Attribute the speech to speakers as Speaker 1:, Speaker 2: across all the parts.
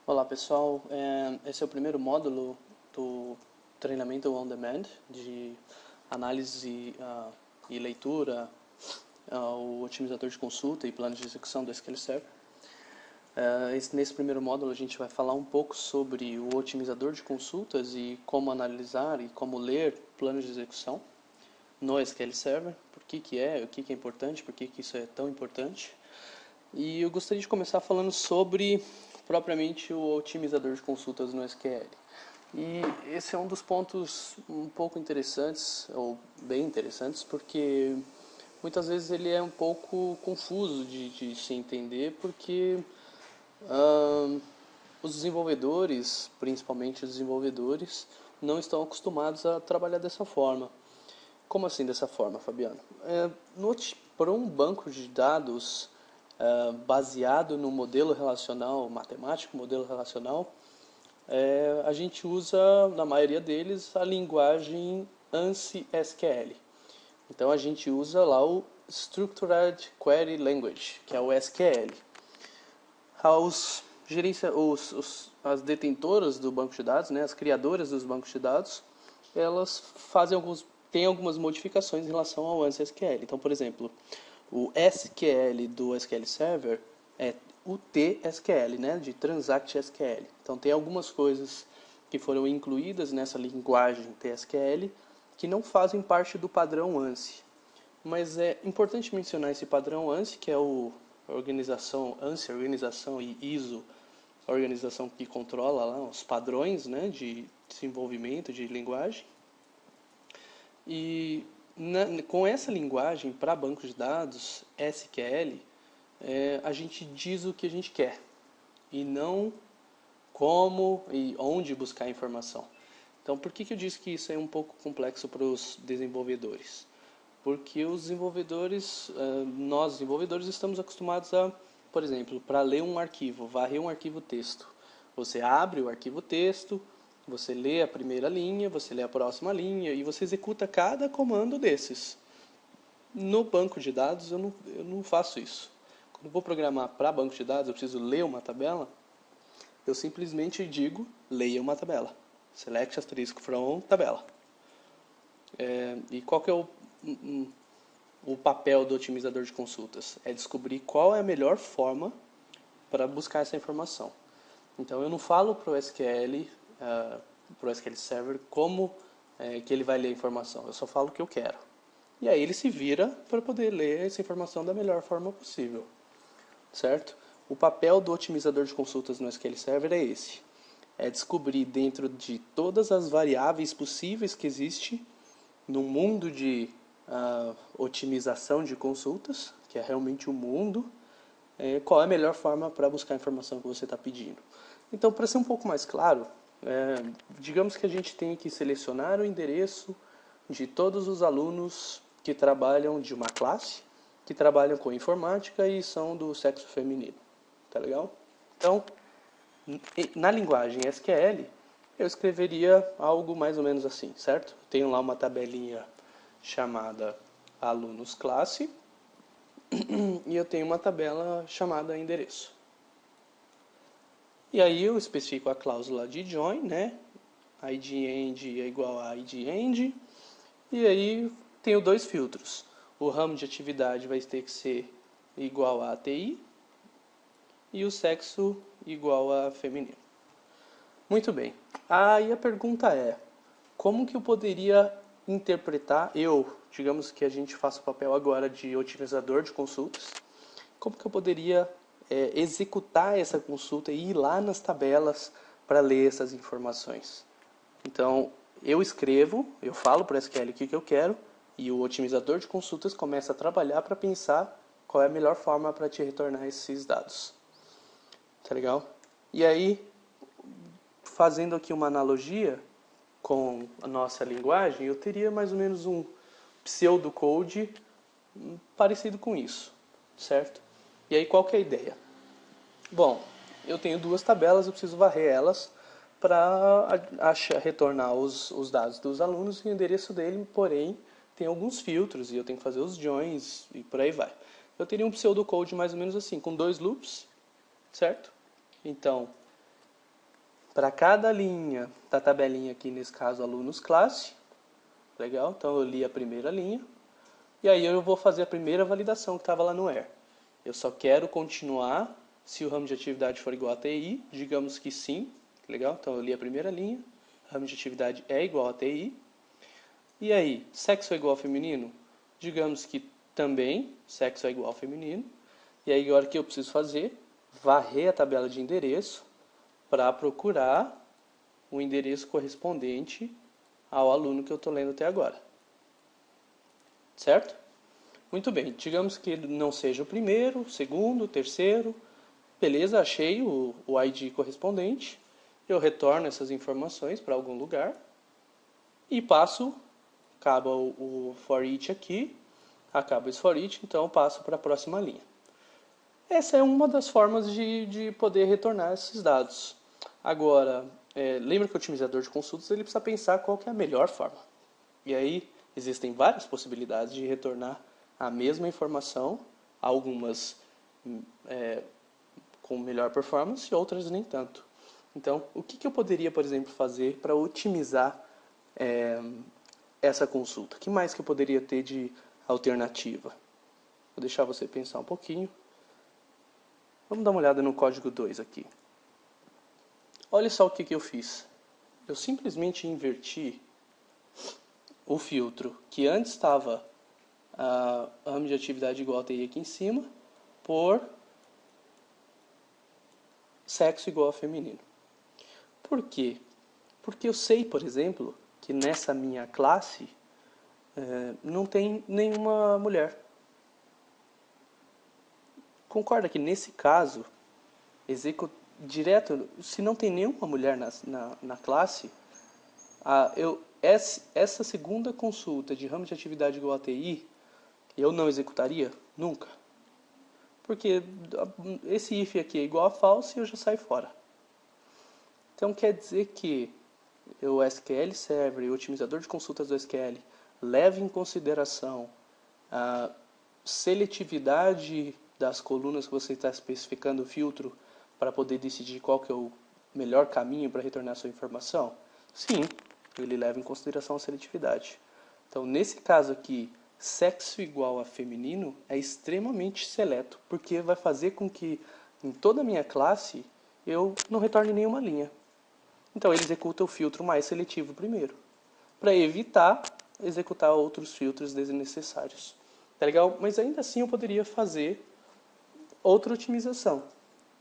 Speaker 1: Olá pessoal, esse é o primeiro módulo do treinamento on demand de análise e leitura, o otimizador de consulta e plano de execução do SQL Server. Nesse primeiro módulo a gente vai falar um pouco sobre o otimizador de consultas e como analisar e como ler planos de execução no SQL Server, por que o que é importante, por que isso é tão importante. E eu gostaria de começar falando sobre propriamente o otimizador de consultas no SQL. E esse é um dos pontos um pouco interessantes, ou bem interessantes, porque muitas vezes ele é um pouco confuso de se entender, porque os desenvolvedores, principalmente os desenvolvedores, não estão acostumados a trabalhar dessa forma. Como assim dessa forma, Fabiano? Para um banco de dados baseado no modelo relacional matemático, modelo relacional, a gente usa, na maioria deles, a linguagem ANSI SQL. Então a gente usa lá o Structured Query Language, que é o SQL. As detentoras do banco de dados, né, as criadoras dos bancos de dados, elas têm algumas modificações em relação ao ANSI SQL. Então, por exemplo, o SQL do SQL Server é o TSQL, né, de Transact SQL. Então tem algumas coisas que foram incluídas nessa linguagem TSQL que não fazem parte do padrão ANSI. Mas é importante mencionar esse padrão ANSI, que é a organização ANSI, organização, e ISO, a organização que controla lá os padrões, né, de desenvolvimento de linguagem. E com essa linguagem para banco de dados, SQL, a gente diz o que a gente quer e não como e onde buscar a informação. Então, por que eu disse que isso é um pouco complexo para os desenvolvedores? Porque os desenvolvedores, nós desenvolvedores, estamos acostumados a, por exemplo, para ler um arquivo, varrer um arquivo texto. Você abre o arquivo texto, você lê a primeira linha, você lê a próxima linha e você executa cada comando desses. No banco de dados eu não faço isso. Quando eu vou programar para banco de dados, eu preciso ler uma tabela, eu simplesmente digo, leia uma tabela. Select asterisco from tabela. E qual que é o papel do otimizador de consultas? É descobrir qual é a melhor forma para buscar essa informação. Então eu não falo para o SQL Server como que ele vai ler a informação. Eu só falo o que eu quero. E aí ele se vira para poder ler essa informação da melhor forma possível. Certo? O papel do otimizador de consultas no SQL Server é esse. É descobrir dentro de todas as variáveis possíveis que existe no mundo de otimização de consultas, que é realmente o mundo, qual é a melhor forma para buscar a informação que você está pedindo. Então, para ser um pouco mais claro, digamos que a gente tem que selecionar o endereço de todos os alunos que trabalham de uma classe, que trabalham com informática e são do sexo feminino. Tá legal? Então, na linguagem SQL, eu escreveria algo mais ou menos assim, certo? Tenho lá uma tabelinha chamada alunos classe e eu tenho uma tabela chamada endereço. E aí eu especifico a cláusula de join, né? id_end é igual a id_end. E aí tenho dois filtros. O ramo de atividade vai ter que ser igual a ATI e o sexo igual a feminino. Muito bem. Aí a pergunta é, como que eu poderia interpretar, digamos que a gente faça o papel agora de otimizador de consultas, como que eu poderia executar essa consulta e ir lá nas tabelas para ler essas informações? Então, eu falo para o SQL o que eu quero, e o otimizador de consultas começa a trabalhar para pensar qual é a melhor forma para te retornar esses dados. Tá legal? E aí, fazendo aqui uma analogia com a nossa linguagem, eu teria mais ou menos um pseudocode parecido com isso, certo? E aí, qual que é a ideia? Bom, eu tenho duas tabelas, eu preciso varrer elas para retornar os dados dos alunos e o endereço dele, porém, tem alguns filtros e eu tenho que fazer os joins e por aí vai. Eu teria um pseudocode mais ou menos assim, com dois loops, certo? Então, para cada linha da tabelinha aqui, nesse caso, alunos classe. Legal? Então eu li a primeira linha. E aí eu vou fazer a primeira validação que estava lá no where. Eu só quero continuar se o ramo de atividade for igual a TI. Digamos que sim. Legal? Então eu li a primeira linha. Ramo de atividade é igual a TI. E aí, sexo é igual ao feminino? Digamos que também, sexo é igual ao feminino. E aí agora o que eu preciso fazer? Varrer a tabela de endereço para procurar o endereço correspondente ao aluno que eu estou lendo até agora. Certo? Muito bem, digamos que ele não seja o primeiro, o segundo, o terceiro. Beleza, achei o ID correspondente. Eu retorno essas informações para algum lugar e passo, acaba o for each aqui, acaba esse for each, então eu passo para a próxima linha. Essa é uma das formas de poder retornar esses dados. Agora, lembra que o otimizador de consultas ele precisa pensar qual que é a melhor forma. E aí existem várias possibilidades de retornar a mesma informação, algumas com melhor performance e outras nem tanto. Então, o que eu poderia, por exemplo, fazer para otimizar essa consulta? O que mais que eu poderia ter de alternativa? Vou deixar você pensar um pouquinho. Vamos dar uma olhada no código 2 aqui. Olha só o que eu fiz. Eu simplesmente inverti o filtro que antes estava a ramo de atividade igual a TI aqui em cima por sexo igual a feminino. Por quê? Porque eu sei, por exemplo, que nessa minha classe não tem nenhuma mulher. Concorda que nesse caso, direto, se não tem nenhuma mulher na classe, essa segunda consulta de ramo de atividade igual a TI, eu não executaria? Nunca. Porque esse if aqui é igual a false e eu já saio fora. Então quer dizer que o SQL Server e o otimizador de consultas do SQL leva em consideração a seletividade das colunas que você está especificando o filtro para poder decidir qual que é o melhor caminho para retornar a sua informação? Sim, ele leva em consideração a seletividade. Então, nesse caso aqui, sexo igual a feminino é extremamente seleto, porque vai fazer com que em toda a minha classe eu não retorne nenhuma linha. Então ele executa o filtro mais seletivo primeiro, para evitar executar outros filtros desnecessários. Tá legal? Mas ainda assim eu poderia fazer outra otimização.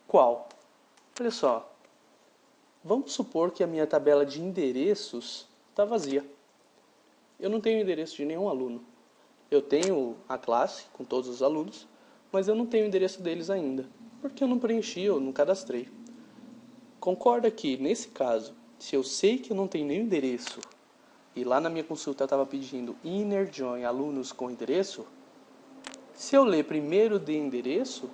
Speaker 1: Qual? Olha só. Vamos supor que a minha tabela de endereços está vazia. Eu não tenho endereço de nenhum aluno. Eu tenho a classe com todos os alunos, mas eu não tenho o endereço deles ainda, porque eu não preenchi, eu não cadastrei. Concorda que, nesse caso, se eu sei que eu não tenho nenhum endereço, e lá na minha consulta eu estava pedindo inner join alunos com endereço, se eu ler primeiro de endereço,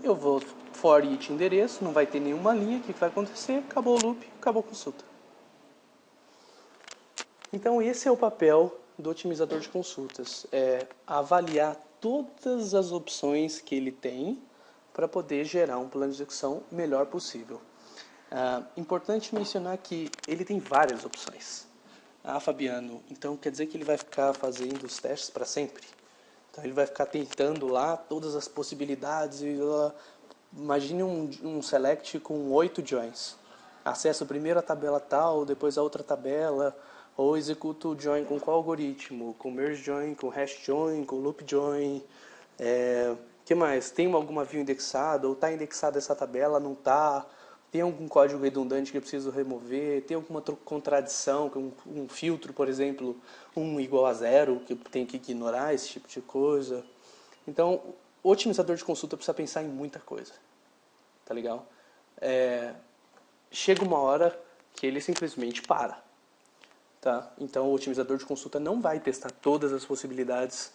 Speaker 1: eu vou for each endereço, não vai ter nenhuma linha, o que vai acontecer? Acabou o loop, acabou a consulta. Então esse é o papel do otimizador de consultas, é avaliar todas as opções que ele tem para poder gerar um plano de execução melhor possível. Importante mencionar que ele tem várias opções. Fabiano, então quer dizer que ele vai ficar fazendo os testes para sempre? Então ele vai ficar tentando lá todas as possibilidades. Imagine um select com 8 joins. Acesso primeiro a tabela tal, depois a outra tabela, ou executo o join com qual algoritmo? Com merge join, com hash join, com loop join. Que mais? Tem alguma view indexada? Ou está indexada essa tabela? Não está? Tem algum código redundante que eu preciso remover? Tem alguma contradição? Um filtro, por exemplo, 1 igual a 0, que eu tenho que ignorar, esse tipo de coisa. Então, o otimizador de consulta precisa pensar em muita coisa. Tá legal? Chega uma hora que ele simplesmente para. Tá? Então, o otimizador de consulta não vai testar todas as possibilidades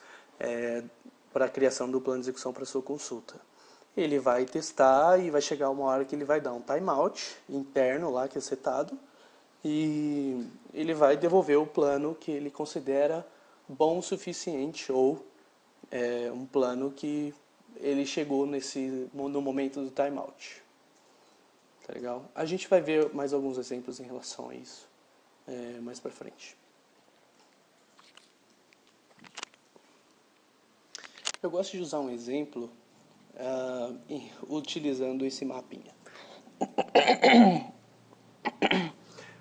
Speaker 1: para a criação do plano de execução para a sua consulta. Ele vai testar e vai chegar uma hora que ele vai dar um timeout interno lá que é setado e ele vai devolver o plano que ele considera bom o suficiente ou um plano que ele chegou no momento do timeout. Tá legal? A gente vai ver mais alguns exemplos em relação a isso mais pra frente. Eu gosto de usar um exemplo utilizando esse mapinha.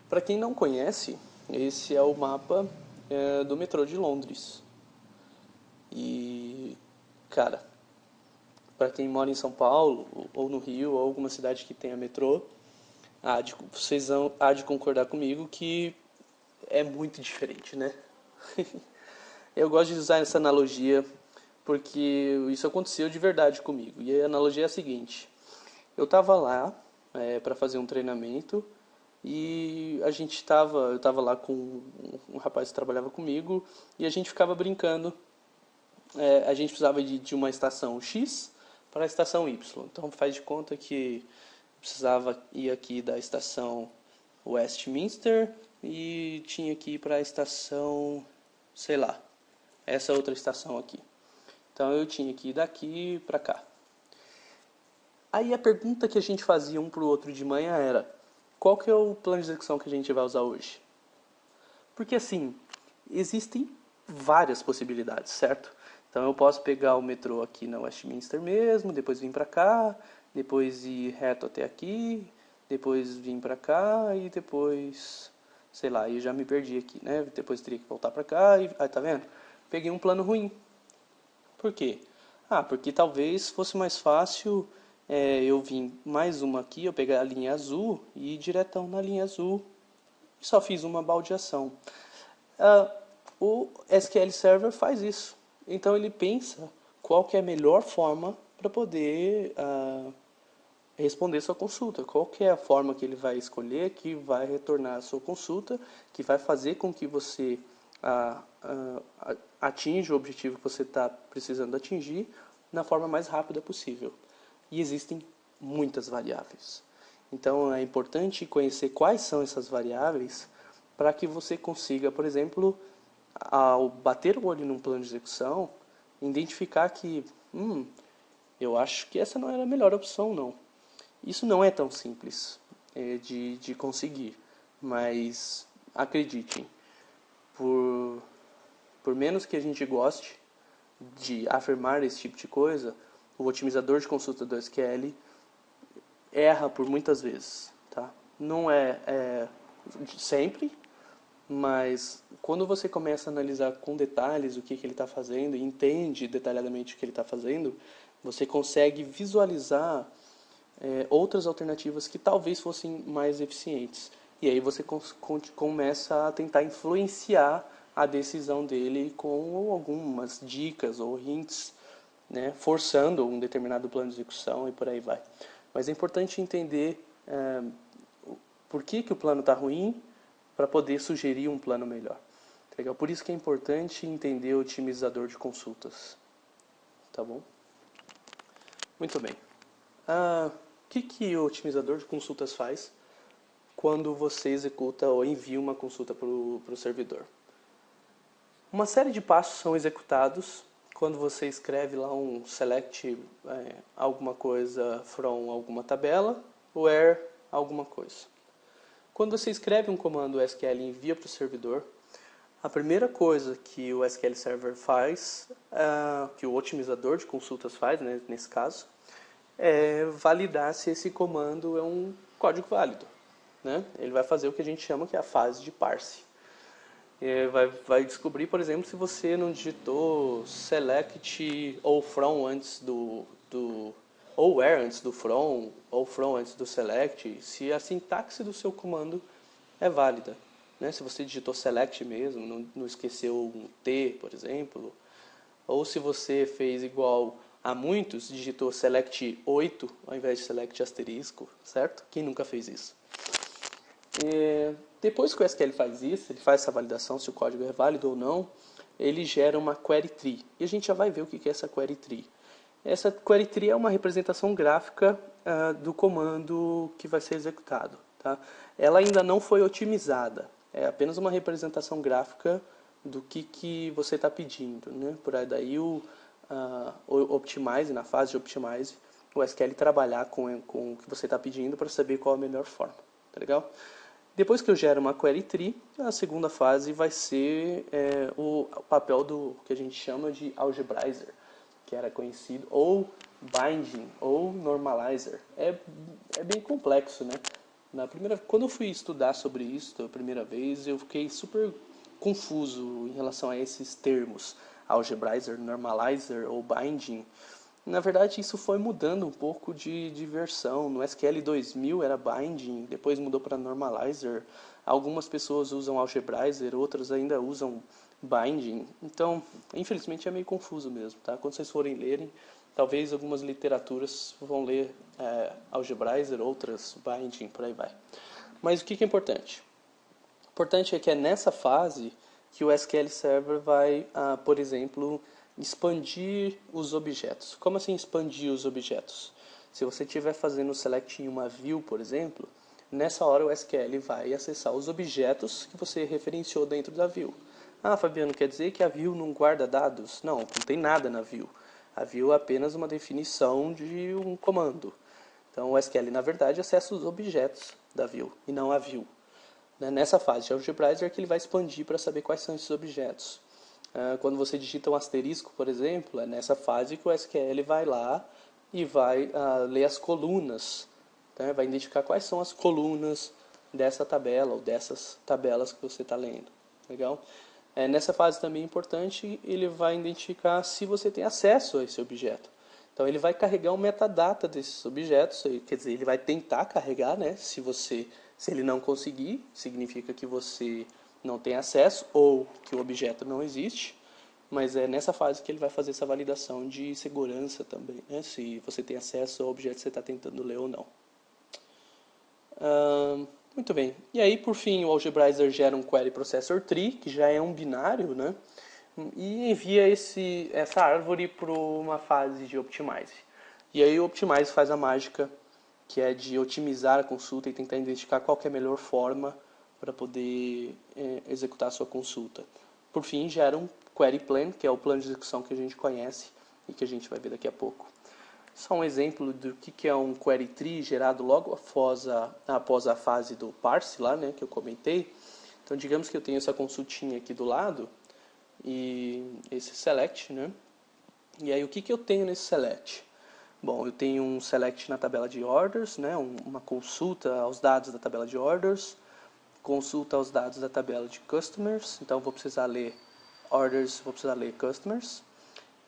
Speaker 1: Para quem não conhece, esse é o mapa do metrô de Londres. E, cara, para quem mora em São Paulo, ou no Rio, ou alguma cidade que tenha metrô, vocês há de concordar comigo que é muito diferente, né? Eu gosto de usar essa analogia porque isso aconteceu de verdade comigo. E a analogia é a seguinte: eu estava lá para fazer um treinamento e eu estava lá com um rapaz que trabalhava comigo e a gente ficava brincando. A gente precisava de uma estação X para a estação Y. Então faz de conta que precisava ir aqui da estação Westminster e tinha que ir para a estação, sei lá, essa outra estação aqui. Então eu tinha que ir daqui para cá. Aí a pergunta que a gente fazia um pro outro de manhã era: qual que é o plano de execução que a gente vai usar hoje? Porque assim, existem várias possibilidades, certo? Então eu posso pegar o metrô aqui na Westminster mesmo, depois vir para cá, depois ir reto até aqui, depois vir para cá e depois, sei lá, eu já me perdi aqui, né? Depois teria que voltar para cá e aí tá vendo? Peguei um plano ruim. Por quê? Porque talvez fosse mais fácil eu vir mais uma aqui, eu pegar a linha azul e ir diretão na linha azul. E só fiz uma baldeação. O SQL Server faz isso. Então ele pensa qual que é a melhor forma para poder responder sua consulta. Qual que é a forma que ele vai escolher que vai retornar a sua consulta, que vai fazer com que você atinja o objetivo que você está precisando atingir na forma mais rápida possível. E existem muitas variáveis. Então é importante conhecer quais são essas variáveis para que você consiga, por exemplo, ao bater o olho num plano de execução, identificar que eu acho que essa não era a melhor opção, não. Isso não é tão simples de conseguir, mas acreditem, por menos que a gente goste de afirmar esse tipo de coisa, o otimizador de consulta do SQL erra por muitas vezes, tá? Não é sempre, mas quando você começa a analisar com detalhes o que ele está fazendo e entende detalhadamente o que ele está fazendo, você consegue visualizar outras alternativas que talvez fossem mais eficientes. E aí você começa a tentar influenciar a decisão dele com algumas dicas ou hints, né, forçando um determinado plano de execução e por aí vai. Mas é importante entender por que o plano está ruim para poder sugerir um plano melhor. Legal? Por isso que é importante entender o otimizador de consultas. Tá bom? Muito bem. O que o otimizador de consultas faz quando você executa ou envia uma consulta para o servidor? Uma série de passos são executados quando você escreve lá um select alguma coisa from alguma tabela, where alguma coisa. Quando você escreve um comando SQL e envia para o servidor, a primeira coisa que o SQL Server faz, que o otimizador de consultas faz, né, nesse caso, é validar se esse comando é um código válido, né? Ele vai fazer o que a gente chama que é a fase de parse. Vai descobrir, por exemplo, se você não digitou select ou from antes ou where antes do from, ou from antes do select, se a sintaxe do seu comando é válida, né? Se você digitou select mesmo, não esqueceu um T, por exemplo, ou se você fez igual a muitos, digitou select 8 ao invés de select asterisco, certo? Quem nunca fez isso? Depois que o SQL faz isso, ele faz essa validação se o código é válido ou não, ele gera uma query tree. E a gente já vai ver o que é essa query tree. Essa query tree é uma representação gráfica do comando que vai ser executado. Tá? Ela ainda não foi otimizada, é apenas uma representação gráfica do que você está pedindo. Né? Por aí daí o Optimize, na fase de Optimize, o SQL trabalhar com o que você está pedindo para saber qual a melhor forma, tá legal? Depois que eu gero uma query tree, a segunda fase vai ser o papel do que a gente chama de algebraizer, que era conhecido, ou binding, ou normalizer. É bem complexo, né? Quando eu fui estudar sobre isso a primeira vez, eu fiquei super confuso em relação a esses termos, algebraizer, normalizer ou binding. Na verdade, isso foi mudando um pouco de versão. No SQL 2000 era binding, depois mudou para normalizer. Algumas pessoas usam algebraizer, outras ainda usam binding. Então, infelizmente é meio confuso mesmo, tá? Quando vocês forem lerem, talvez algumas literaturas vão ler algebraizer, outras binding, por aí vai. Mas o que é importante? O importante é que é nessa fase que o SQL Server vai, por exemplo, expandir os objetos. Como assim expandir os objetos? Se você estiver fazendo o select em uma view, por exemplo, nessa hora o SQL vai acessar os objetos que você referenciou dentro da view. Ah, Fabiano, quer dizer que a view não guarda dados? Não tem nada na view. A view é apenas uma definição de um comando. Então o SQL, na verdade, acessa os objetos da view e não a view. Nessa fase de algebraizer que ele vai expandir para saber quais são esses objetos. Quando você digita um asterisco, por exemplo, é nessa fase que o SQL vai lá e vai ler as colunas, né? Vai identificar quais são as colunas dessa tabela ou dessas tabelas que você está lendo. Legal? Nessa fase também é importante, ele vai identificar se você tem acesso a esse objeto. Então ele vai carregar um metadata desses objetos, quer dizer, ele vai tentar carregar, né? Se ele não conseguir, significa que você não tem acesso ou que o objeto não existe. Mas é nessa fase que ele vai fazer essa validação de segurança também, né? Se você tem acesso ao objeto que você está tentando ler ou não. Muito bem. E aí, por fim, o algebraizer gera um query processor tree, que já é um binário, né? E envia essa árvore para uma fase de optimize. E aí o optimize faz a mágica, que é de otimizar a consulta e tentar identificar qual que é a melhor forma para poder executar a sua consulta. Por fim, gera um query plan, que é o plano de execução que a gente conhece e que a gente vai ver daqui a pouco. Só um exemplo do que é um query tree gerado logo após a fase do parse lá, né, que eu comentei. Então, digamos que eu tenho essa consultinha aqui do lado e esse select, né? E aí o que eu tenho nesse select? Bom, eu tenho um select na tabela de orders, né? Uma consulta aos dados da tabela de orders, consulta aos dados da tabela de customers, então eu vou precisar ler orders, vou precisar ler customers.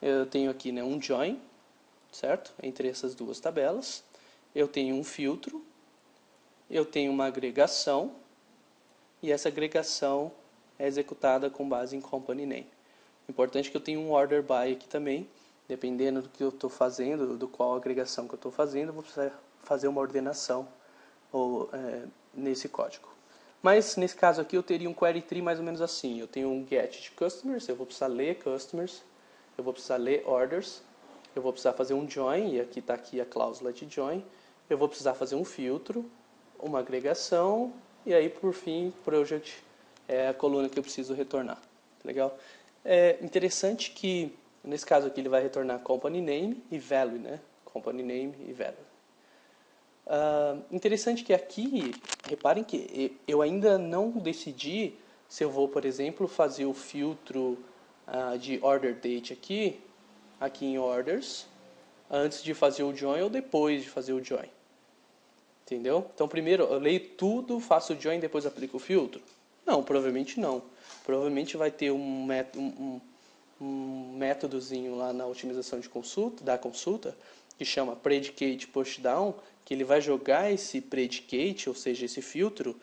Speaker 1: Eu tenho aqui, né, um join, certo? Entre essas duas tabelas. Eu tenho um filtro, eu tenho uma agregação, e essa agregação é executada com base em company name. Importante que eu tenha um order by aqui também, dependendo do que eu estou fazendo, do qual agregação que eu estou fazendo, eu vou precisar fazer uma ordenação nesse código. Mas nesse caso aqui eu teria um query tree mais ou menos assim. Eu tenho um get de customers, eu vou precisar ler customers, eu vou precisar ler orders, eu vou precisar fazer um join, e aqui está aqui a cláusula de join, eu vou precisar fazer um filtro, uma agregação, e aí por fim, project é a coluna que eu preciso retornar. Legal? É interessante que nesse caso aqui ele vai retornar company name e value, né? Company name e value. Interessante que aqui, reparem que eu ainda não decidi se eu vou, por exemplo, fazer o filtro de order date aqui em orders, antes de fazer o join ou depois de fazer o join. Entendeu? Então primeiro eu leio tudo, faço o join e depois aplico o filtro? Não, provavelmente não. Provavelmente vai ter um métodozinho lá na otimização da consulta, que chama predicate pushdown, que ele vai jogar esse predicate, ou seja, esse filtro,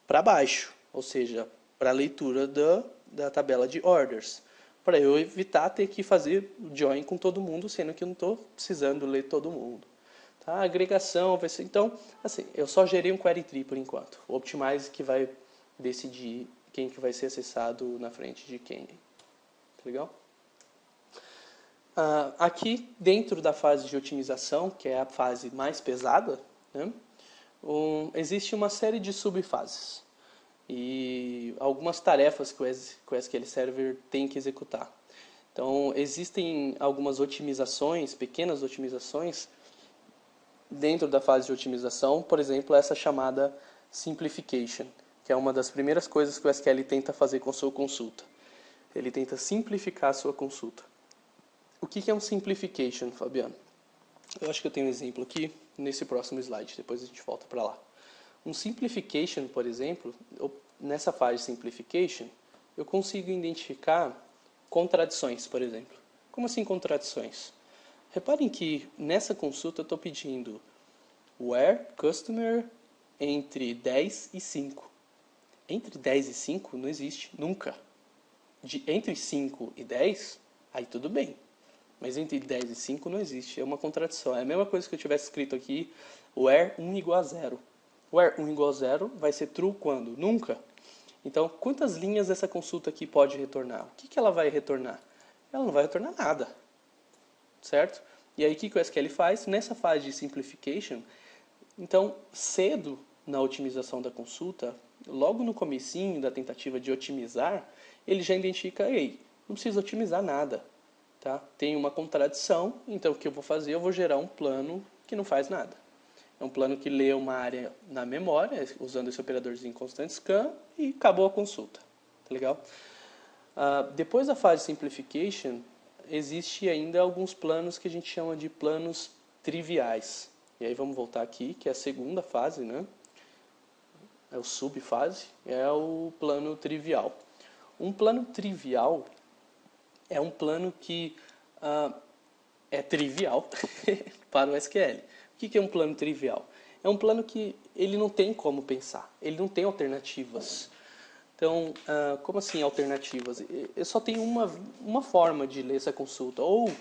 Speaker 1: para baixo, ou seja, para a leitura da tabela de orders, para eu evitar ter que fazer o join com todo mundo, sendo que eu não estou precisando ler todo mundo. Tá? A agregação vai ser... Então, assim, eu só gerei um query tree por enquanto. O optimize que vai decidir quem que vai ser acessado na frente de quem. Legal? Aqui, dentro da fase de otimização, que é a fase mais pesada, né, existe uma série de subfases e algumas tarefas que o SQL Server tem que executar. Então, existem algumas otimizações, pequenas otimizações, dentro da fase de otimização, por exemplo, essa chamada simplification, que é uma das primeiras coisas que o SQL tenta fazer com a sua consulta. Ele tenta simplificar a sua consulta. O que é um simplification, Fabiano? Eu acho que eu tenho um exemplo aqui nesse próximo slide, depois a gente volta para lá. Um simplification, por exemplo, nessa fase de simplification, eu consigo identificar contradições, por exemplo. Como assim contradições? Reparem que nessa consulta eu estou pedindo where customer entre 10 e 5. Entre 10 e 5 não existe, nunca. Entre 5 e 10, aí tudo bem. Mas entre 10 e 5 não existe, é uma contradição. É a mesma coisa que eu tivesse escrito aqui, where 1 igual a 0. Where 1 igual a 0 vai ser true quando? Nunca. Então, quantas linhas essa consulta aqui pode retornar? O que ela vai retornar? Ela não vai retornar nada, certo? E aí o que o SQL faz? Nessa fase de simplification, então, cedo na otimização da consulta, logo no comecinho da tentativa de otimizar, ele já identifica, ei, não precisa otimizar nada. Tá? Tem uma contradição, então o que eu vou fazer? Eu vou gerar um plano que não faz nada. É um plano que lê uma área na memória, usando esse operadorzinho constante scan, e acabou a consulta. Tá legal? Depois da fase de simplification, existe ainda alguns planos que a gente chama de planos triviais. E aí vamos voltar aqui, que é a segunda fase, né? É o subfase, é o plano trivial. Um plano trivial é um plano que é trivial para o SQL. O que é um plano trivial? É um plano que ele não tem como pensar, ele não tem alternativas. Então, como assim alternativas? Eu só tenho uma forma de ler essa consulta, ou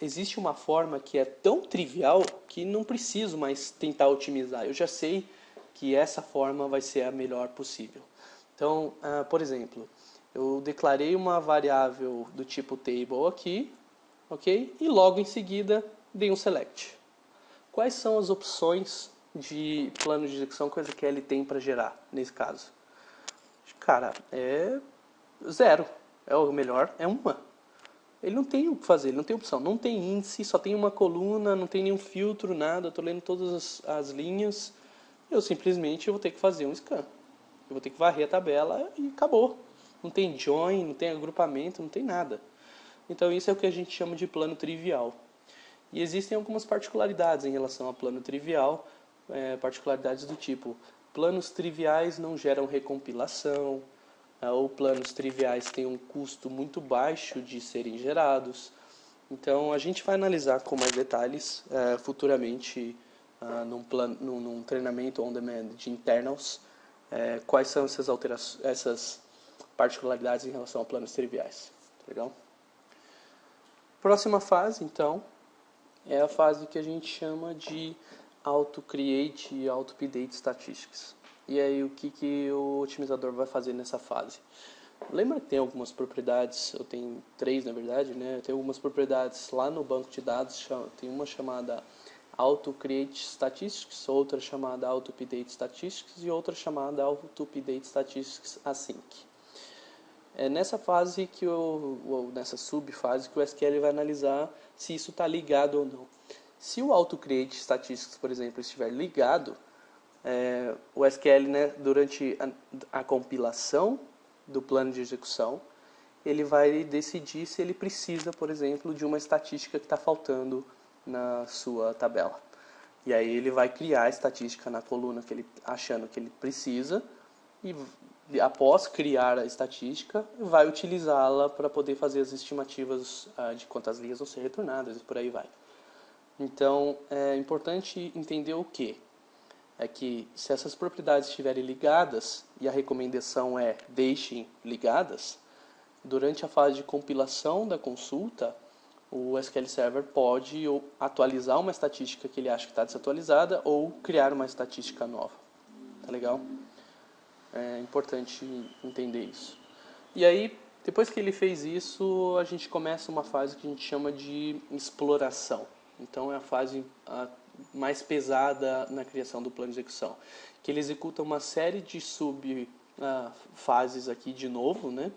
Speaker 1: existe uma forma que é tão trivial que não preciso mais tentar otimizar. Eu já sei que essa forma vai ser a melhor possível. Então, por exemplo, eu declarei uma variável do tipo table aqui, ok? E logo em seguida dei um select. Quais são as opções de plano de execução que o SQL tem para gerar nesse caso? Cara, é 0. É o melhor, é uma. Ele não tem o que fazer, ele não tem opção. Não tem índice, só tem uma coluna, não tem nenhum filtro, nada. Eu estou lendo todas as linhas. Eu simplesmente vou ter que fazer um scan. Eu vou ter que varrer a tabela e acabou. Não tem join, não tem agrupamento, não tem nada. Então isso é o que a gente chama de plano trivial. E existem algumas particularidades em relação ao plano trivial, particularidades do tipo, planos triviais não geram recompilação, ou planos triviais têm um custo muito baixo de serem gerados. Então a gente vai analisar com mais detalhes futuramente num treinamento on demand de internals, quais são essas particularidades em relação a planos triviais. Legal? Próxima fase, então, é a fase que a gente chama de auto-create e auto-update statistics. E aí, o que o otimizador vai fazer nessa fase? Lembra que tem algumas propriedades, eu tenho 3 na verdade, né? Tem algumas propriedades lá no banco de dados, tem uma chamada auto-create statistics, outra chamada auto-update statistics e outra chamada auto-update statistics async. É nessa fase ou nessa subfase que o SQL vai analisar se isso está ligado ou não. Se o auto-create statistics, por exemplo, estiver ligado, o SQL, né, durante a compilação do plano de execução, ele vai decidir se ele precisa, por exemplo, de uma estatística que está faltando na sua tabela. E aí ele vai criar a estatística na coluna que ele achando que ele precisa e após criar a estatística, vai utilizá-la para poder fazer as estimativas de quantas linhas vão ser retornadas e por aí vai. Então, é importante entender o quê? É que se essas propriedades estiverem ligadas, e a recomendação é deixem ligadas, durante a fase de compilação da consulta, o SQL Server pode atualizar uma estatística que ele acha que está desatualizada ou criar uma estatística nova. Tá legal? É importante entender isso. E aí, depois que ele fez isso, a gente começa uma fase que a gente chama de exploração. Então, é a fase mais pesada na criação do plano de execução, que ele executa uma série de subfases aqui de novo, né?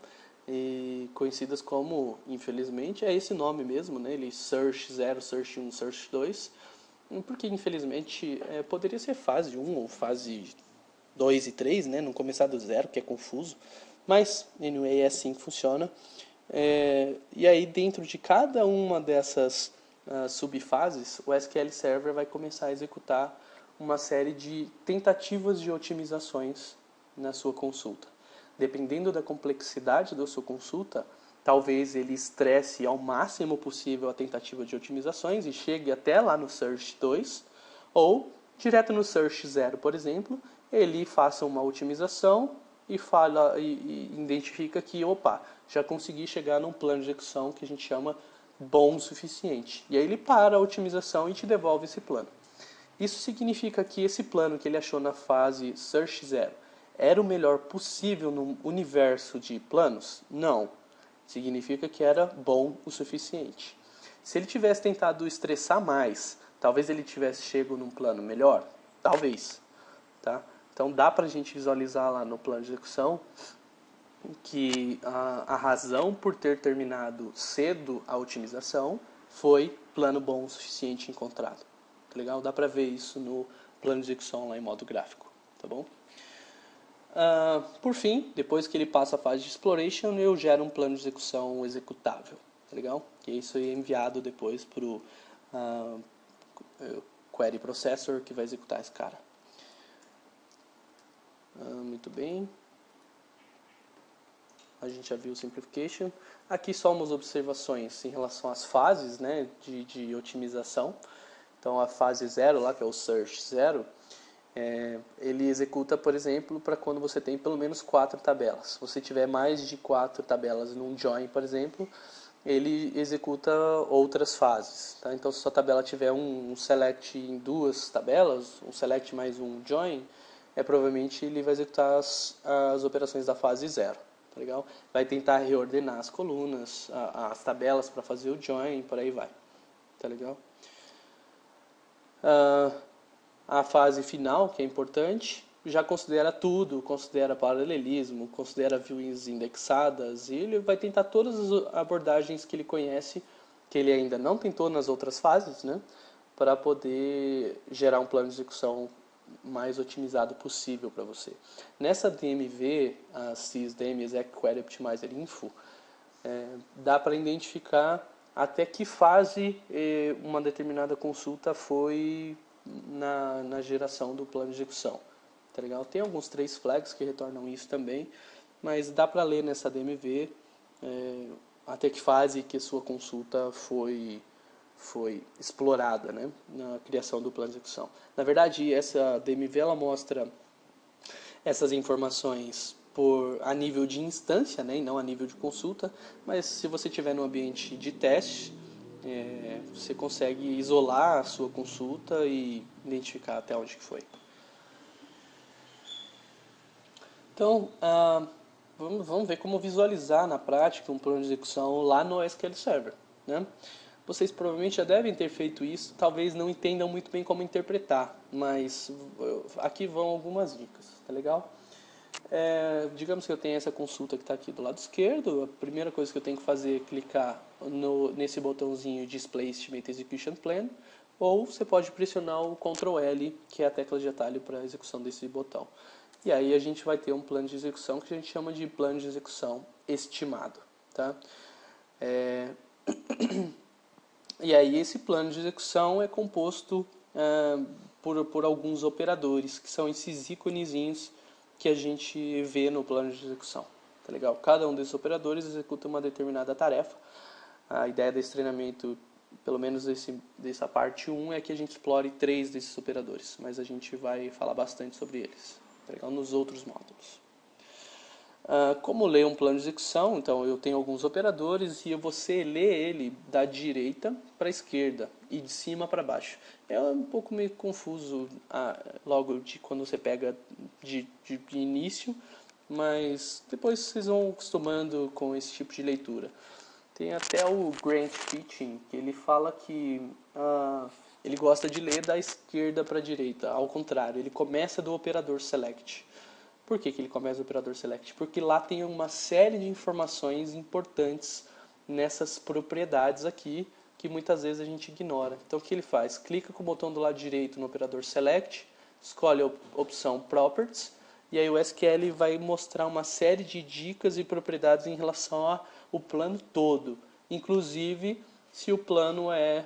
Speaker 1: E conhecidas como, infelizmente, é esse nome mesmo, né? Ele Search 0, Search 1, Search 2. Porque infelizmente poderia ser fase 1 ou fase 2 e 3, né? Não começar do zero, que é confuso. Mas, anyway, é assim que funciona. E aí, dentro de cada uma dessas subfases, o SQL Server vai começar a executar uma série de tentativas de otimizações na sua consulta. Dependendo da complexidade da sua consulta, talvez ele estresse ao máximo possível a tentativa de otimizações e chegue até lá no Search 2, ou direto no Search 0, por exemplo, ele faça uma otimização e identifica que, opa, já consegui chegar num plano de execução que a gente chama bom o suficiente. E aí ele para a otimização e te devolve esse plano. Isso significa que esse plano que ele achou na fase Search 0 era o melhor possível no universo de planos? Não. Significa que era bom o suficiente. Se ele tivesse tentado estressar mais, talvez ele tivesse chegado num plano melhor? Talvez. Tá? Então dá para a gente visualizar lá no plano de execução que a razão por ter terminado cedo a otimização foi plano bom o suficiente encontrado. Tá legal? Dá para ver isso no plano de execução lá em modo gráfico. Tá bom? Por fim, depois que ele passa a fase de exploration, eu gero um plano de execução executável. Tá legal? Que isso é enviado depois para o query processor que vai executar esse cara. Muito bem. A gente já viu o simplification. Aqui só umas observações em relação às fases, né, de otimização. Então a fase 0 lá, que é o Search 0, ele executa, por exemplo, para quando você tem pelo menos 4 tabelas. Se você tiver mais de 4 tabelas num join, por exemplo, ele executa outras fases. Tá? Então se sua tabela tiver um select em 2 tabelas, um select mais um join, provavelmente ele vai executar as operações da fase 0. Tá legal? Vai tentar reordenar as colunas, as tabelas para fazer o join, por aí vai. Tá legal? A fase final, que é importante, já considera tudo, considera paralelismo, considera views indexadas, e ele vai tentar todas as abordagens que ele conhece, que ele ainda não tentou nas outras fases, né, para poder gerar um plano de execução mais otimizado possível para você. Nessa DMV, a SysDM Exec Query Optimizer Info, dá para identificar até que fase uma determinada consulta foi na geração do plano de execução. Tá legal? Tem alguns trace flags que retornam isso também, mas dá para ler nessa DMV até que fase que a sua consulta foi explorada, né, na criação do plano de execução. Na verdade, essa DMV ela mostra essas informações a nível de instância, né, e não a nível de consulta, mas se você estiver no ambiente de teste, você consegue isolar a sua consulta e identificar até onde que foi. Então, vamos ver como visualizar na prática um plano de execução lá no SQL Server, né? Vocês provavelmente já devem ter feito isso, talvez não entendam muito bem como interpretar, mas aqui vão algumas dicas, tá legal? Digamos que eu tenho essa consulta que está aqui do lado esquerdo, a primeira coisa que eu tenho que fazer é clicar nesse botãozinho Display Estimate Execution Plan, ou você pode pressionar o Ctrl L, que é a tecla de atalho para a execução desse botão. E aí a gente vai ter um plano de execução que a gente chama de plano de execução estimado. Tá? E aí esse plano de execução é composto por alguns operadores, que são esses íconezinhos que a gente vê no plano de execução. Tá legal? Cada um desses operadores executa uma determinada tarefa. A ideia desse treinamento, pelo menos dessa parte 1, é que a gente explore 3 desses operadores, mas a gente vai falar bastante sobre eles, tá legal? Nos outros módulos. Como ler um plano de execução? Então eu tenho alguns operadores e você lê ele da direita para a esquerda e de cima para baixo. É um pouco meio confuso logo de quando você pega de início, mas depois vocês vão acostumando com esse tipo de leitura. Tem até o Grant Teaching, que ele fala que ele gosta de ler da esquerda para a direita, ao contrário, ele começa do operador select. Por que ele começa do operador select? Porque lá tem uma série de informações importantes nessas propriedades aqui, que muitas vezes a gente ignora. Então o que ele faz? Clica com o botão do lado direito no operador Select, escolhe a opção Properties, e aí o SQL vai mostrar uma série de dicas e propriedades em relação ao plano todo, inclusive se o plano é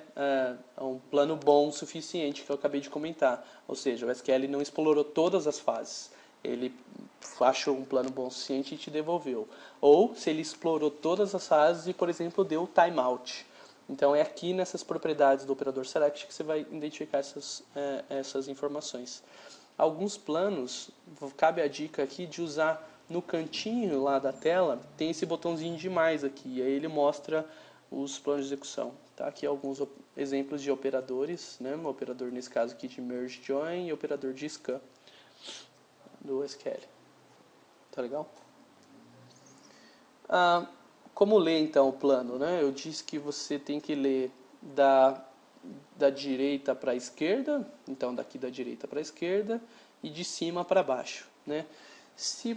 Speaker 1: um plano bom o suficiente, que eu acabei de comentar. Ou seja, o SQL não explorou todas as fases. Ele achou um plano bom o suficiente e te devolveu. Ou se ele explorou todas as fases e, por exemplo, deu timeout. Então é aqui nessas propriedades do operador select que você vai identificar essas informações. Alguns planos, cabe a dica aqui de usar no cantinho lá da tela, tem esse botãozinho de mais aqui, e aí ele mostra os planos de execução. Tá? Aqui alguns exemplos de operadores, né? Um operador nesse caso aqui de merge join e operador de scan do SQL. Tá legal? Como ler então o plano, né? Eu disse que você tem que ler da direita para a esquerda, então daqui da direita para a esquerda e de cima para baixo, né? Se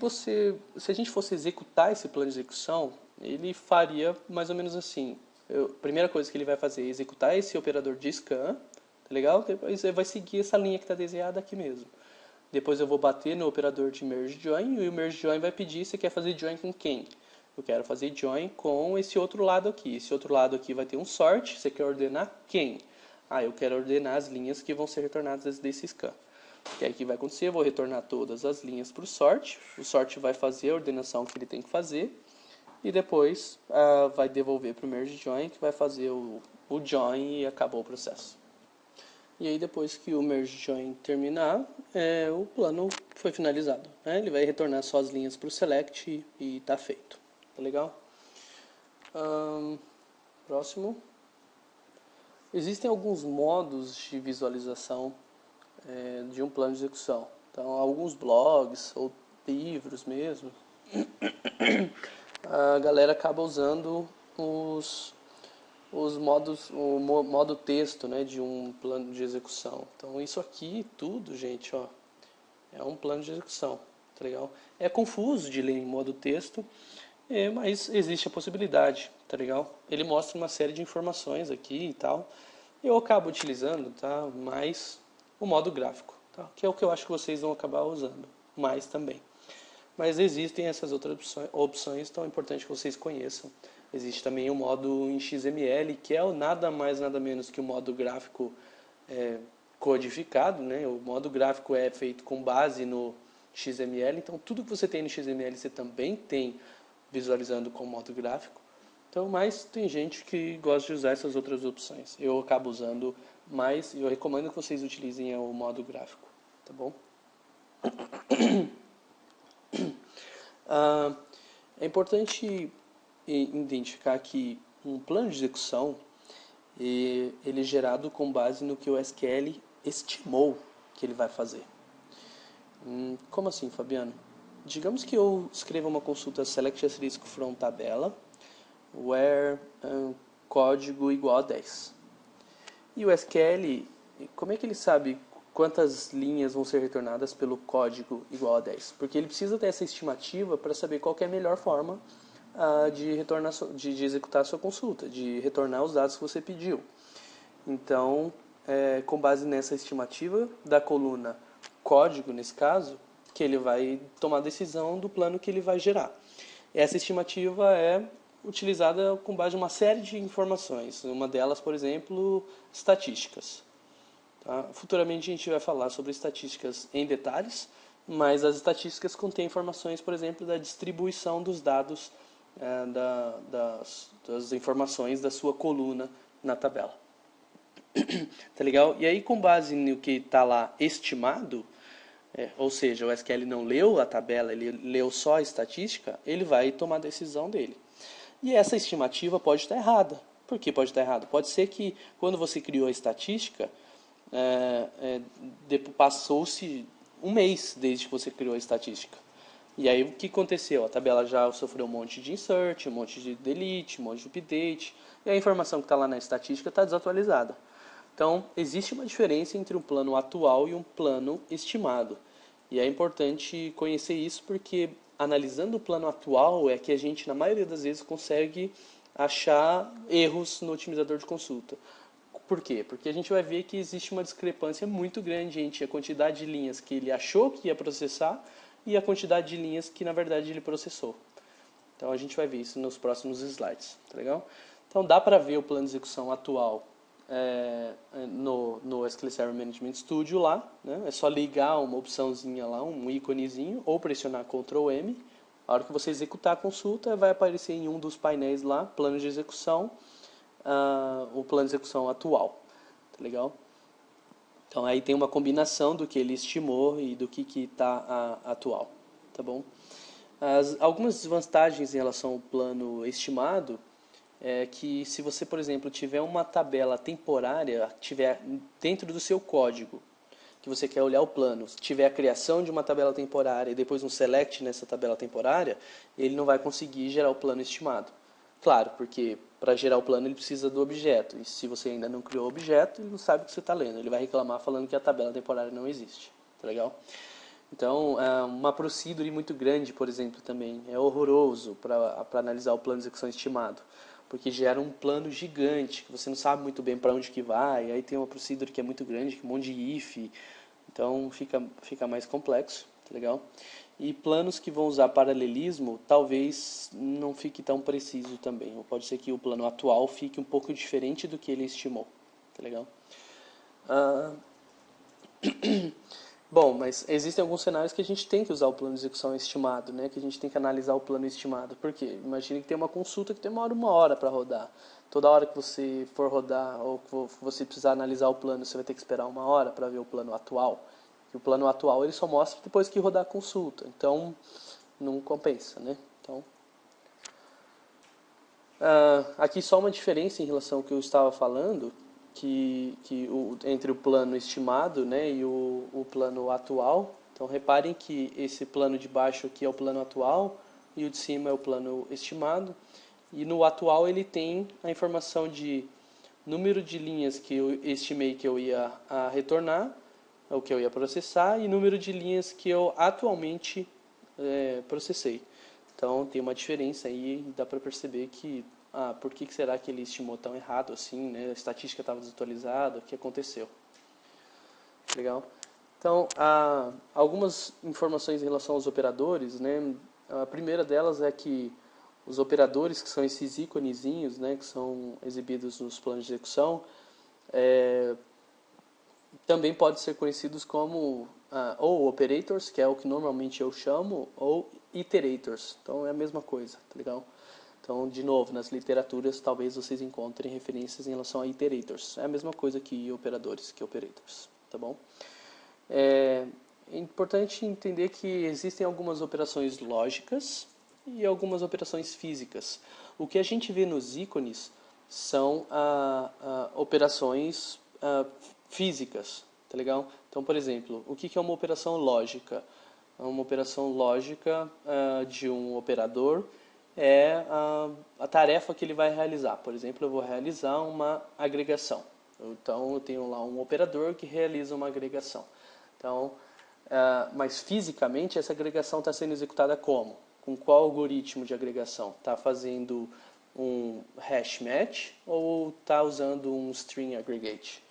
Speaker 1: a gente fosse executar esse plano de execução, ele faria mais ou menos assim. A primeira coisa que ele vai fazer é executar esse operador de scan, tá legal? Depois ele vai seguir essa linha que está desenhada aqui mesmo. Depois eu vou bater no operador de merge join e o merge join vai pedir se quer fazer join com quem. Eu quero fazer join com esse outro lado aqui. Esse outro lado aqui vai ter um sort. Você quer ordenar quem? Eu quero ordenar as linhas que vão ser retornadas desse scan. O que é que vai acontecer? Eu vou retornar todas as linhas para o sort. O sort vai fazer a ordenação que ele tem que fazer. E depois vai devolver para o merge join, que vai fazer o join e acabou o processo. E aí depois que o merge join terminar, o plano foi finalizado. Né? Ele vai retornar só as linhas para o select e está feito. Tá legal? Próximo. Existem alguns modos de visualização de um plano de execução. Então, alguns blogs ou livros mesmo, a galera acaba usando os modos, o modo texto, né, de um plano de execução. Então, isso aqui tudo, gente, ó, é um plano de execução. Tá legal? É confuso de ler em modo texto, mas existe a possibilidade, tá legal? Ele mostra uma série de informações aqui e tal. Eu acabo utilizando, tá, mais o modo gráfico, tá? Que é o que eu acho que vocês vão acabar usando mais também. Mas existem essas outras opções, então é importante que vocês conheçam. Existe também o modo em XML, que é nada mais nada menos que o modo gráfico codificado, né? O modo gráfico é feito com base no XML, então tudo que você tem no XML você também tem visualizando com modo gráfico. Então, mas tem gente que gosta de usar essas outras opções. Eu acabo usando mais e eu recomendo que vocês utilizem o modo gráfico, tá bom? É importante identificar que um plano de execução ele é gerado com base no que o SQL estimou que ele vai fazer. Como assim, Fabiano? Digamos que eu escreva uma consulta select asterisk from tabela where código igual a 10. E o SQL, como é que ele sabe quantas linhas vão ser retornadas pelo código igual a 10? Porque ele precisa ter essa estimativa para saber qual que é a melhor forma de executar a sua consulta, de retornar os dados que você pediu. Então, com base nessa estimativa da coluna código, nesse caso, que ele vai tomar a decisão do plano que ele vai gerar. Essa estimativa é utilizada com base em uma série de informações. Uma delas, por exemplo, estatísticas. Tá? Futuramente a gente vai falar sobre estatísticas em detalhes, mas as estatísticas contêm informações, por exemplo, da distribuição dos dados, das informações da sua coluna na tabela. Tá legal? E aí, com base no que está lá estimado, ou seja, o SQL não leu a tabela, ele leu só a estatística, ele vai tomar a decisão dele. E essa estimativa pode estar errada. Por que pode estar errada? Pode ser que quando você criou a estatística, passou-se um mês desde que você criou a estatística. E aí o que aconteceu? A tabela já sofreu um monte de insert, um monte de delete, um monte de update, e a informação que está lá na estatística está desatualizada. Então, existe uma diferença entre um plano atual e um plano estimado. E é importante conhecer isso porque, analisando o plano atual, é que a gente, na maioria das vezes, consegue achar erros no otimizador de consulta. Por quê? Porque a gente vai ver que existe uma discrepância muito grande entre a quantidade de linhas que ele achou que ia processar e a quantidade de linhas que na verdade ele processou. Então a gente vai ver isso nos próximos slides, tá legal? Então dá para ver o plano de execução atual no SQL Server Management Studio lá, né? É só ligar uma opçãozinha lá, um íconezinho, ou pressionar Ctrl M. A hora que você executar a consulta, vai aparecer em um dos painéis lá, plano de execução, o plano de execução atual, tá legal? Então aí tem uma combinação do que ele estimou e do que está atual, tá bom? Algumas desvantagens em relação ao plano estimado é que se você, por exemplo, tiver uma tabela temporária, tiver dentro do seu código, que você quer olhar o plano, se tiver a criação de uma tabela temporária e depois um select nessa tabela temporária, ele não vai conseguir gerar o plano estimado. Claro, porque para gerar o plano ele precisa do objeto, e se você ainda não criou o objeto, ele não sabe o que você está lendo, ele vai reclamar falando que a tabela temporária não existe, tá legal? Então, uma procedure muito grande, por exemplo, também é horroroso para analisar o plano de execução estimado, porque gera um plano gigante, que você não sabe muito bem para onde que vai, aí tem uma procedure que é muito grande, com um monte de if, então fica mais complexo, tá legal? E planos que vão usar paralelismo, talvez não fique tão preciso também, ou pode ser que o plano atual fique um pouco diferente do que ele estimou, tá legal? Bom, mas existem alguns cenários que a gente tem que usar o plano de execução estimado, né? Que a gente tem que analisar o plano estimado. Por quê? Imagine que tem uma consulta que demora 1 hora para rodar. Toda hora que você for rodar ou que você precisar analisar o plano, você vai ter que esperar 1 hora para ver o plano atual. E o plano atual ele só mostra depois que rodar a consulta. Então, não compensa, né? Então, aqui só uma diferença em relação ao que eu estava falando, entre o plano estimado, né, e o plano atual. Então reparem que esse plano de baixo aqui é o plano atual e o de cima é o plano estimado. E no atual ele tem a informação de número de linhas que eu estimei que eu ia retornar, o que eu ia processar, e número de linhas que eu atualmente processei. Então tem uma diferença aí, dá para perceber que por que será que ele estimou tão errado assim, né? A estatística estava desatualizada, o que aconteceu? Legal. Então, algumas informações em relação aos operadores, né? A primeira delas é que os operadores, que são esses íconezinhos, né, que são exibidos nos planos de execução, também podem ser conhecidos como ou operators, que é o que normalmente eu chamo, ou iterators. Então é a mesma coisa, tá legal? Então, de novo, nas literaturas talvez vocês encontrem referências em relação a iterators. É a mesma coisa que operadores, que operators, tá bom? É importante entender que existem algumas operações lógicas e algumas operações físicas. O que a gente vê nos ícones são operações físicas, tá legal? Então, por exemplo, o que é uma operação lógica? Uma operação lógica de um operador é a tarefa que ele vai realizar. Por exemplo, eu vou realizar uma agregação. Então, eu tenho lá um operador que realiza uma agregação. Então, mas fisicamente essa agregação está sendo executada como? Com qual algoritmo de agregação? Está fazendo um hash match ou está usando um string aggregate?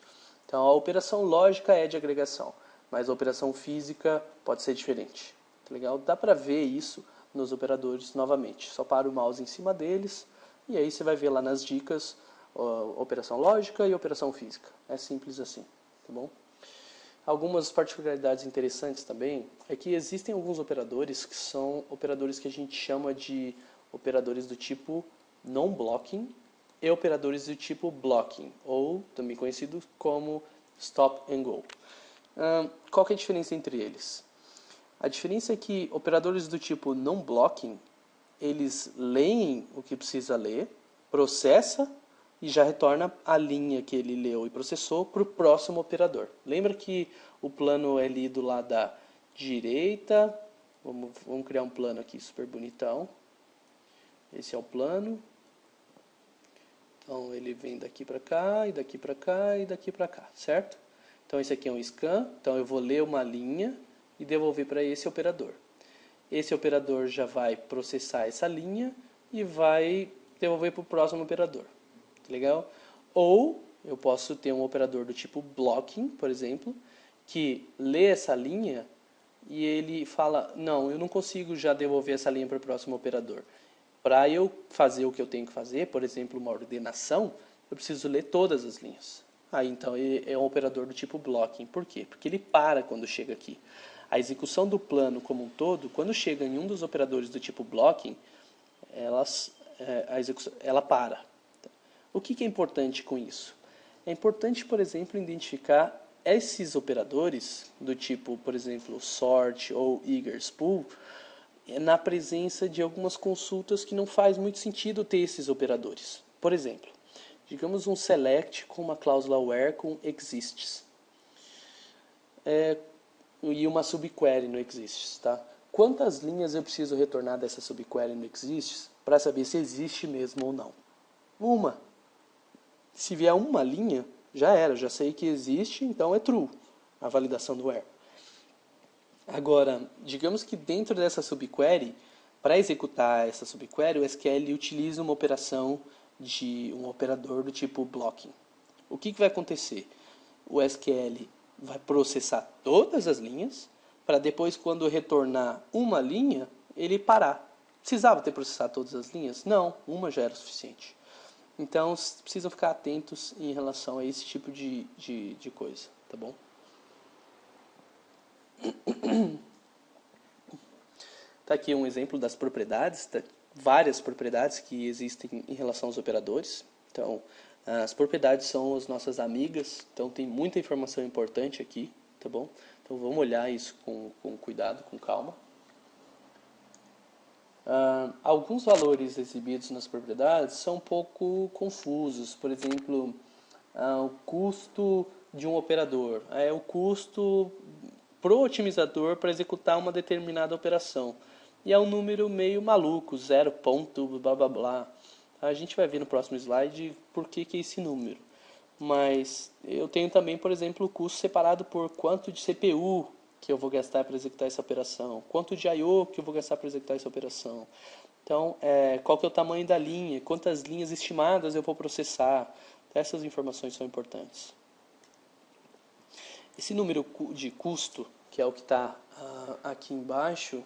Speaker 1: Então, a operação lógica é de agregação, mas a operação física pode ser diferente. Tá legal? Dá para ver isso nos operadores novamente. Só para o mouse em cima deles e aí você vai ver lá nas dicas operação lógica e operação física. É simples assim, tá bom? Algumas particularidades interessantes também é que existem alguns operadores que são operadores que a gente chama de operadores do tipo non-blocking e operadores do tipo blocking, ou também conhecidos como stop and go. Qual que é a diferença entre eles? A diferença é que operadores do tipo non-blocking, eles leem o que precisa ler, processa e já retorna a linha que ele leu e processou para o próximo operador. Lembra que o plano é lido lá da direita. Vamos criar um plano aqui super bonitão. Esse é o plano. Então ele vem daqui para cá, e daqui para cá, e daqui para cá, certo? Então esse aqui é um scan. Então eu vou ler uma linha e devolver para esse operador. Esse operador já vai processar essa linha e vai devolver para o próximo operador. Tá legal? Ou eu posso ter um operador do tipo blocking, por exemplo, que lê essa linha e ele fala, não, eu não consigo já devolver essa linha para o próximo operador. Para eu fazer o que eu tenho que fazer, por exemplo, uma ordenação, eu preciso ler todas as linhas. Aí então ele é um operador do tipo blocking. Por quê? Porque ele para quando chega aqui. A execução do plano como um todo, quando chega em um dos operadores do tipo blocking, ela para. O que é importante com isso? É importante, por exemplo, identificar esses operadores do tipo, por exemplo, sort ou eager spool, na presença de algumas consultas que não faz muito sentido ter esses operadores. Por exemplo, digamos um select com uma cláusula where com exists. E uma subquery no exists. Tá? Quantas linhas eu preciso retornar dessa subquery no exists para saber se existe mesmo ou não? Uma. Se vier uma linha, já era. Eu já sei que existe, então é true a validação do where. Agora, digamos que dentro dessa subquery, para executar essa subquery, o SQL utiliza uma operação de um operador do tipo blocking. O que vai acontecer? O SQL vai processar todas as linhas, para depois, quando retornar uma linha, ele parar. Precisava ter processado todas as linhas? Não, uma já era o suficiente. Então, precisam ficar atentos em relação a esse tipo de coisa, tá bom? Está aqui um exemplo das propriedades, várias propriedades que existem em relação aos operadores. Então, as propriedades são as nossas amigas, então tem muita informação importante aqui, tá bom? Então vamos olhar isso com cuidado, com calma. Alguns valores exibidos nas propriedades são um pouco confusos. Por exemplo, o custo de um operador é o custo pro otimizador para executar uma determinada operação. E é um número meio maluco, 0 ponto, blá blá blá. A gente vai ver no próximo slide por que é esse número. Mas eu tenho também, por exemplo, o custo separado por quanto de CPU que eu vou gastar para executar essa operação, quanto de I/O que eu vou gastar para executar essa operação. Então, qual que é o tamanho da linha, quantas linhas estimadas eu vou processar. Essas informações são importantes. Esse número de custo, que é o que está aqui embaixo,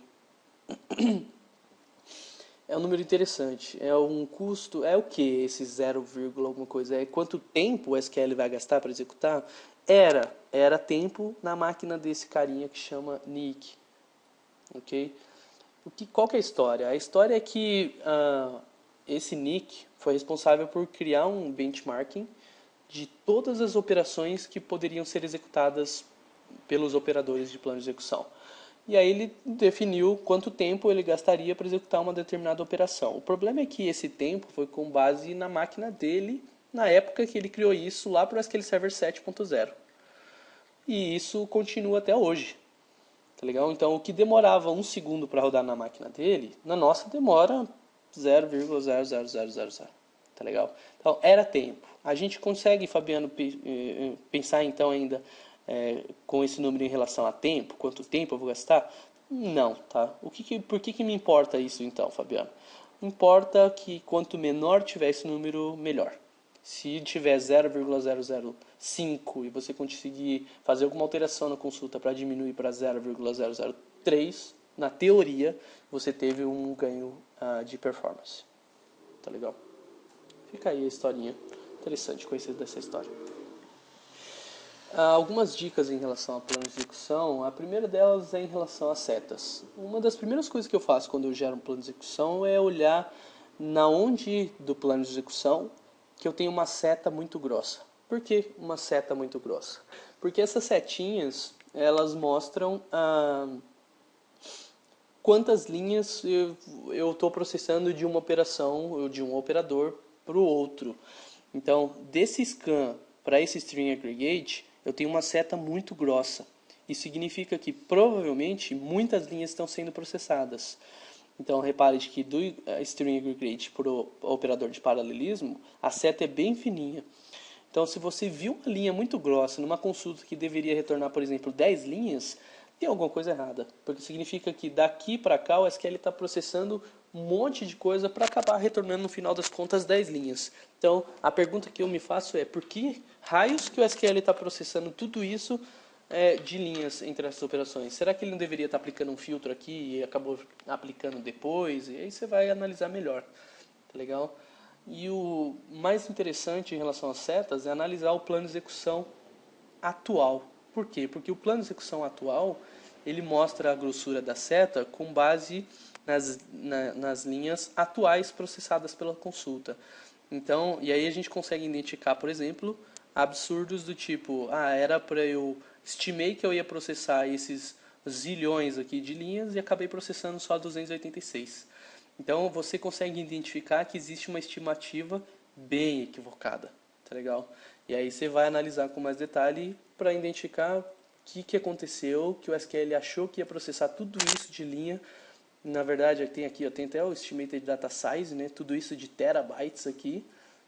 Speaker 1: é um número interessante. É um custo, é o que esse 0, alguma coisa? É quanto tempo o SQL vai gastar para executar? Era tempo na máquina desse carinha que chama Nick. Ok? Qual que é a história? A história é que esse Nick foi responsável por criar um benchmarking de todas as operações que poderiam ser executadas pelos operadores de plano de execução. E aí ele definiu quanto tempo ele gastaria para executar uma determinada operação. O problema é que esse tempo foi com base na máquina dele, na época que ele criou isso lá para o SQL Server 7.0. E isso continua até hoje. Tá legal? Então, o que demorava 1 segundo para rodar na máquina dele, na nossa demora 0,00000. Tá legal? Então, era tempo. A gente consegue, Fabiano, pensar então ainda com esse número em relação a tempo? Quanto tempo eu vou gastar? Não, tá? Por que me importa isso então, Fabiano? Importa que quanto menor tiver esse número, melhor. Se tiver 0,005 e você conseguir fazer alguma alteração na consulta para diminuir para 0,003, na teoria, você teve um ganho de performance. Tá legal? Fica aí a historinha. Interessante conhecer dessa história. Algumas dicas em relação a plano de execução. A primeira delas é em relação a setas. Uma das primeiras coisas que eu faço quando eu gero um plano de execução é olhar na onde do plano de execução que eu tenho uma seta muito grossa. Por que uma seta muito grossa? Porque essas setinhas, elas mostram quantas linhas eu estou processando de uma operação ou de um operador para o outro. Então, desse scan para esse string aggregate, eu tenho uma seta muito grossa. Isso significa que provavelmente muitas linhas estão sendo processadas. Então, repare que do string aggregate para o operador de paralelismo, a seta é bem fininha. Então, se você viu uma linha muito grossa numa consulta que deveria retornar, por exemplo, 10 linhas, tem alguma coisa errada. Porque significa que daqui para cá o SQL está processando um monte de coisa para acabar retornando no final das contas 10 linhas. Então, a pergunta que eu me faço é por que raios que o SQL está processando tudo isso de linhas entre essas operações? Será que ele não deveria estar aplicando um filtro aqui e acabou aplicando depois? E aí você vai analisar melhor. Tá legal? E o mais interessante em relação às setas é analisar o plano de execução atual. Por quê? Porque o plano de execução atual ele mostra a grossura da seta com base nas linhas atuais processadas pela consulta. Então, e aí a gente consegue identificar, por exemplo, absurdos do tipo, era para estimei que eu ia processar esses zilhões aqui de linhas e acabei processando só 286. Então, você consegue identificar que existe uma estimativa bem equivocada, tá legal? E aí você vai analisar com mais detalhe para identificar o que aconteceu, que o SQL achou que ia processar tudo isso de linha. Na verdade, tem aqui, tem até o Estimated Data Size, né? Tudo isso de terabytes aqui.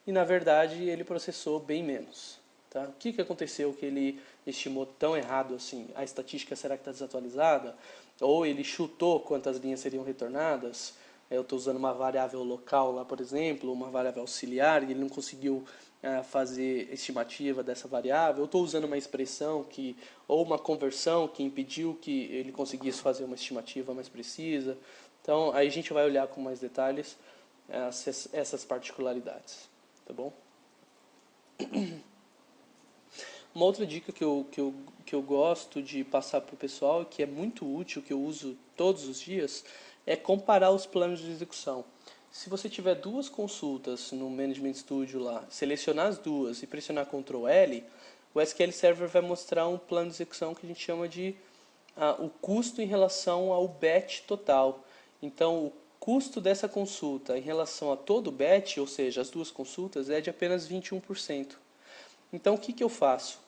Speaker 1: E na verdade ele processou bem menos. Tá? O que aconteceu que ele estimou tão errado assim? A estatística será que está desatualizada? Ou ele chutou quantas linhas seriam retornadas? Eu estou usando uma variável local lá, por exemplo, uma variável auxiliar, e ele não conseguiu fazer estimativa dessa variável. Eu estou usando uma expressão ou uma conversão que impediu que ele conseguisse fazer uma estimativa mais precisa. Então, aí a gente vai olhar com mais detalhes essas particularidades. Tá bom? Uma outra dica que eu gosto de passar para o pessoal, que é muito útil, que eu uso todos os dias, é comparar os planos de execução. Se você tiver duas consultas no Management Studio lá, selecionar as duas e pressionar Ctrl L, o SQL Server vai mostrar um plano de execução que a gente chama de o custo em relação ao batch total. Então, o custo dessa consulta em relação a todo o batch, ou seja, as duas consultas, é de apenas 21%. Então, o que eu faço?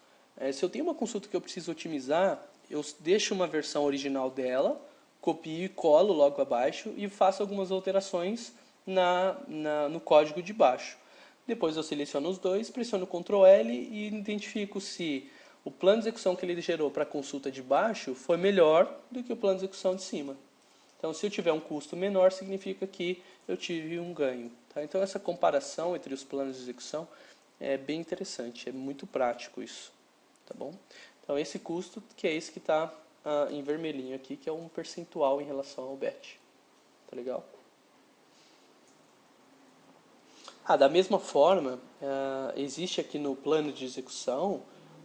Speaker 1: Se eu tenho uma consulta que eu preciso otimizar, eu deixo uma versão original dela, copio e colo logo abaixo e faço algumas alterações no código de baixo. Depois eu seleciono os dois, pressiono Ctrl L e identifico se o plano de execução que ele gerou para a consulta de baixo foi melhor do que o plano de execução de cima. Então, se eu tiver um custo menor, significa que eu tive um ganho. Tá? Então, essa comparação entre os planos de execução é bem interessante, é muito prático isso. Tá bom? Então, esse custo, que é esse que está em vermelhinho aqui, que é um percentual em relação ao batch. Tá legal? Da mesma forma, existe aqui no plano de execução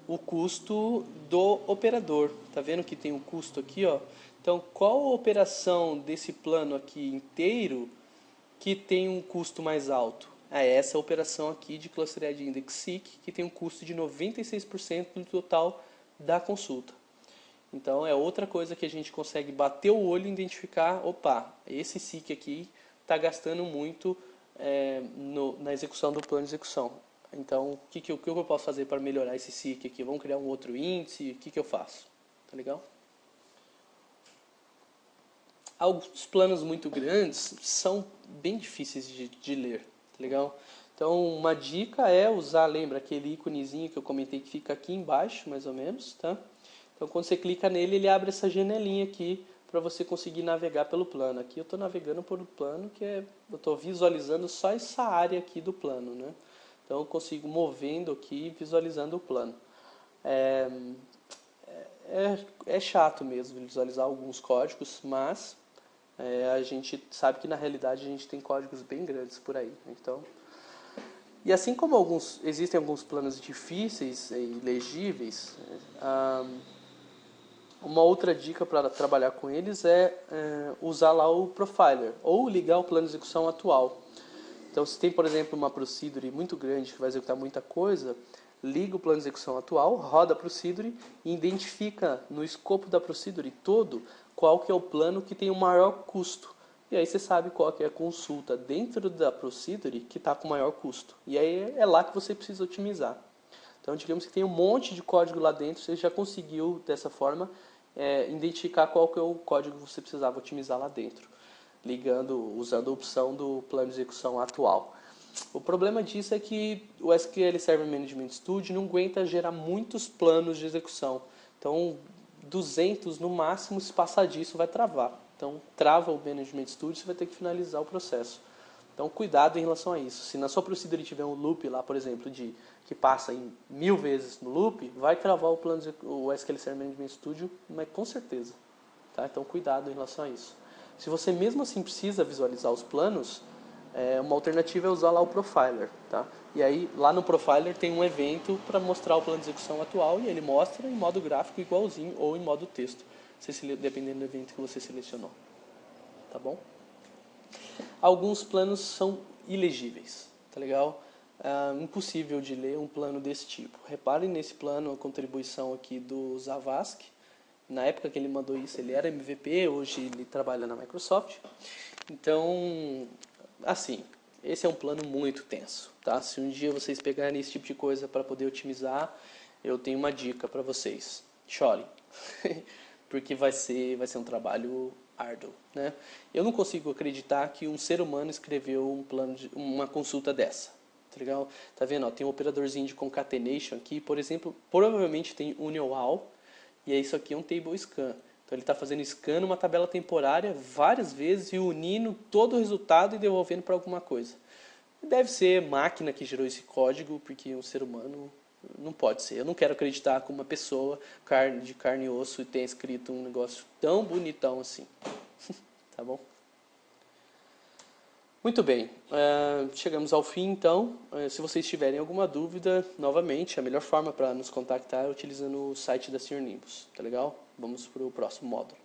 Speaker 1: o custo do operador. Tá vendo que tem um custo aqui, ó? Então, qual a operação desse plano aqui inteiro que tem um custo mais alto? É essa operação aqui de Clustered Index Seek, que tem um custo de 96% no total da consulta. Então, é outra coisa que a gente consegue bater o olho e identificar, esse Seek aqui está gastando muito na execução do plano de execução. Então, o que eu posso fazer para melhorar esse Seek aqui? Vamos criar um outro índice? O que eu faço? Tá legal? Alguns planos muito grandes são bem difíceis de ler, tá legal? Então, uma dica é usar, lembra, aquele íconezinho que eu comentei que fica aqui embaixo, mais ou menos, tá? Então, quando você clica nele, ele abre essa janelinha aqui para você conseguir navegar pelo plano. Aqui eu estou navegando por um plano que eu estou visualizando só essa área aqui do plano, né? Então, eu consigo movendo aqui, visualizando o plano. É chato mesmo visualizar alguns códigos, mas a gente sabe que na realidade a gente tem códigos bem grandes por aí. Então, e assim como existem alguns planos difíceis e legíveis, uma outra dica para trabalhar com eles é usar lá o Profiler ou ligar o plano de execução atual. Então, se tem, por exemplo, uma procedure muito grande que vai executar muita coisa, liga o plano de execução atual, roda a procedure e identifica no escopo da procedure todo qual que é o plano que tem o maior custo. E aí você sabe qual que é a consulta dentro da procedure que está com o maior custo. E aí é lá que você precisa otimizar. Então, digamos que tem um monte de código lá dentro, você já conseguiu, dessa forma, identificar qual que é o código que você precisava otimizar lá dentro, usando a opção do plano de execução atual. O problema disso é que o SQL Server Management Studio não aguenta gerar muitos planos de execução. Então, 200 no máximo, se passar disso, vai travar. Então, trava o Management Studio, você vai ter que finalizar o processo. Então, cuidado em relação a isso. Se na sua procedure tiver um loop lá, por exemplo, que passa em 1000 vezes no loop, vai travar o SQL Server Management Studio, mas com certeza. Tá? Então, cuidado em relação a isso. Se você mesmo assim precisa visualizar os planos, uma alternativa é usar lá o Profiler. Tá? E aí, lá no Profiler tem um evento para mostrar o plano de execução atual e ele mostra em modo gráfico igualzinho ou em modo texto, dependendo do evento que você selecionou. Tá bom? Alguns planos são ilegíveis, tá legal? Impossível de ler um plano desse tipo. Reparem nesse plano, a contribuição aqui do Zavascki. Na época que ele mandou isso, ele era MVP, hoje ele trabalha na Microsoft. Então, assim, esse é um plano muito tenso, tá? Se um dia vocês pegarem esse tipo de coisa para poder otimizar, eu tenho uma dica para vocês. Chorem, porque vai ser um trabalho árduo, né? Eu não consigo acreditar que um ser humano escreveu uma consulta dessa. Tá legal? Tá vendo? Ó, tem um operadorzinho de concatenation aqui, por exemplo, provavelmente tem union all, e isso aqui é um table scan. Então ele está fazendo scan numa tabela temporária várias vezes e unindo todo o resultado e devolvendo para alguma coisa. Deve ser máquina que gerou esse código, porque um ser humano não pode ser. Eu não quero acreditar que uma pessoa de carne e osso tenha escrito um negócio tão bonitão assim. Tá bom? Muito bem, chegamos ao fim então. Se vocês tiverem alguma dúvida, novamente, a melhor forma para nos contactar é utilizando o site da Sr. Nimbus, tá legal? Vamos para o próximo módulo.